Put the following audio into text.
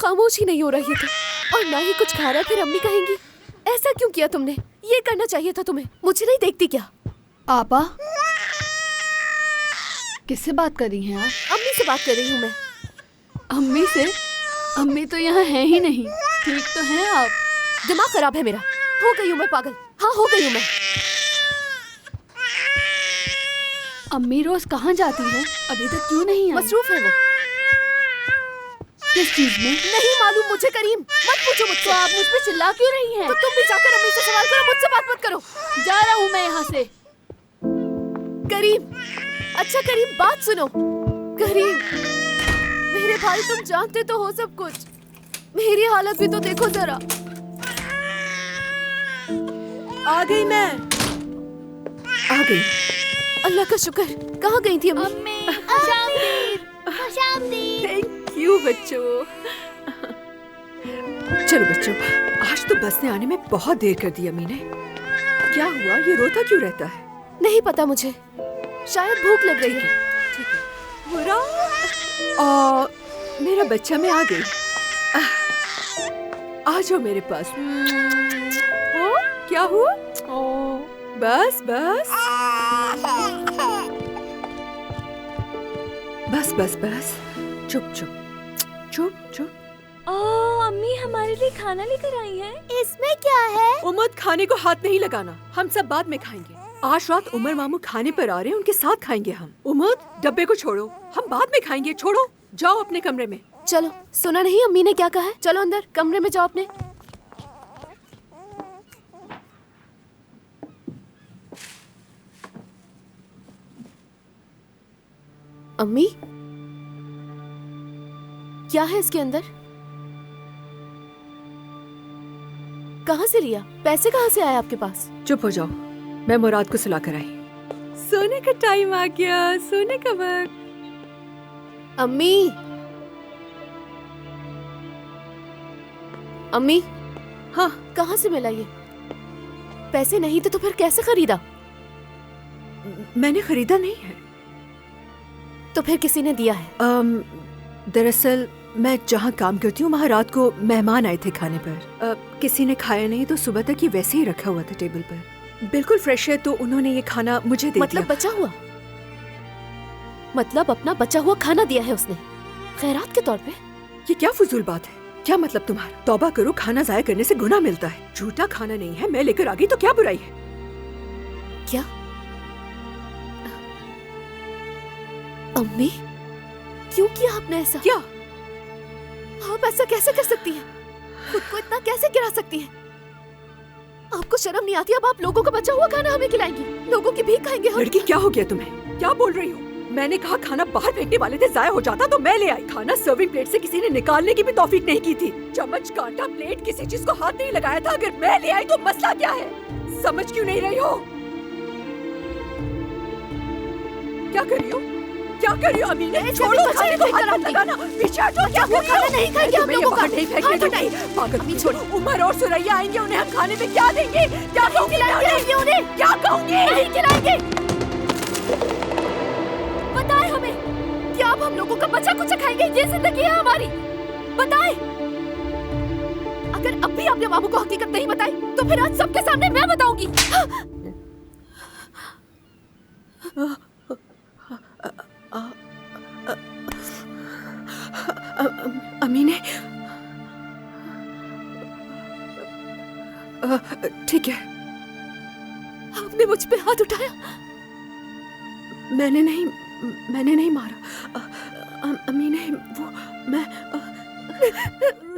खामोश ही नहीं हो रही थी और ना ही कुछ खा रहा, फिर अम्मी कहेंगी ऐसा क्यों किया तुमने, ये करना चाहिए था तुम्हें। मुझे नहीं देखती क्या? आपा, किससे बात कर रही हैं आप? अम्मी से बात कर रही हूँ मैं। अम्मी से? अम्मी तो यहाँ है ही नहीं। ठीक तो हैं आप? दिमाग खराब है मेरा, हो गई हूँ मैं पागल। हाँ, हो गई हूँ मैं। अम्मी रोज कहाँ जाती है? अभी तक क्यों नहीं आई? मसरूफ है वो। किस चीज में? नहीं मालूम मुझे करीम, मत पूछो मुझसे। तो आप मुझ पे चिल्ला क्यों रही हैं? तो तुम भी जाकर अम्मी से सवाल करो, मुझसे बात मत करो। जा रहा हूँ मैं यहाँ से। करीम, अच्छा करीम बात सुनो। करीम मेरे भाई, तुम जानते तो हो सब कुछ, मेरी हालत भी तो देखो जरा। आ गई मैं, आ गई। अल्लाह का शुक्र। कहाँ गई थी अम्मी? थैंक यू बच्चों। चलो बच्चों, आज तो बस ने आने में बहुत देर कर दी अम्मी ने। क्या हुआ, ये रोता क्यों रहता है? नहीं पता मुझे, शायद भूख लग रही है। ठीक है। बुरा मेरा बच्चा, मैं आ गई। आ जाओ मेरे पास। क्या हुआ? बस बस बस बस बस, चुप चुप चुप चुप। अम्मी हमारे लिए खाना लेकर आई हैं। इसमें क्या है? उमर, खाने को हाथ नहीं लगाना, हम सब बाद में खाएंगे। आज रात उमर मामू खाने पर आ रहे हैं, उनके साथ खाएंगे हम। उमर, डब्बे को छोड़ो, हम बाद में खाएंगे। छोड़ो, जाओ अपने कमरे में। चलो, सुना नहीं अम्मी ने क्या कहा है? चलो अंदर कमरे में जाओ अपने। अम्मी, क्या है इसके अंदर? कहाँ से लिया? पैसे कहाँ से आए आपके पास? चुप हो जाओ, मैं मुराद को सुला कर आई। सोने का टाइम आ गया, सोने का वक्त। अम्मी, अम्मी। हाँ, कहाँ से मिला ये? पैसे नहीं थे तो फिर कैसे खरीदा? मैंने खरीदा नहीं है। तो फिर किसी ने दिया है? दरअसल मैं जहाँ काम करती हूँ वहाँ रात को मेहमान आए थे खाने पर। किसी ने खाया नहीं तो सुबह तक ये वैसे ही रखा हुआ था टेबल पर। बिल्कुल फ्रेश है, तो उन्होंने ये खाना मुझे दे मतलब दिया। बचा हुआ? मतलब अपना बचा हुआ खाना दिया है उसने, खैरात के तौर पे? ये क्या फजूल बात है? क्या मतलब तुम्हारा? तौबा करो, खाना जाया करने से गुनाह मिलता है। झूठा खाना नहीं है, मैं लेकर आ गई तो क्या बुराई है? क्या? अम्मी, क्यों किया आपने ऐसा? क्या? आप ऐसा कैसे कर सकती हैं? खुद को इतना कैसे गिरा सकती हैं? आपको शर्म नहीं आती? अब आप लोगों का बचा हुआ खाना हमें खिलाएंगी, लोगों की भीख खाएंगे हम। लड़की, क्या हो गया तुम्हें? क्या बोल रही हो? मैंने कहा खाना बाहर फेंकने वाले थे, जाया हो जाता तो मैं ले आई। खाना सर्विंग प्लेट से किसी ने निकालने की भी तौफीक नहीं की थी। चम्मच, कांटा, प्लेट, किसी चीज को हाथ नहीं लगाया था। अगर मैं ले आई तो मसला क्या है? समझ क्यों नहीं रही हो? क्या कर रही हो? क्या कर रही हो अमीन? छोड़ो, खाने को हाथ मत लगाना। पीछे हटो। क्या कर रही हो? खाना नहीं खाएंगे हम लोगों का। नहीं फेंकने दूंगी। पागल, अम्मी छोड़ो। उमर और सुरैया आएंगे, उन्हें हम खाने में क्या देंगे? क्या कहूँगी खिलाएंगे उन्हें? क्या कहूँगी? नहीं खिलाएंगे। बताएं हमें, क्या आप हम लोगों का बचा कुछ खाएंगे? ये जिंदगी है हमारी, बताएं। अगर अब भी आपने बाबू को हकीकत नहीं बताई तो फिर आज सबके सामने मैं बताऊंगी। अमीने, ठीक है। आपने मुझ पे हाथ उठाया? मैंने नहीं मारा। अमीने, वो मैं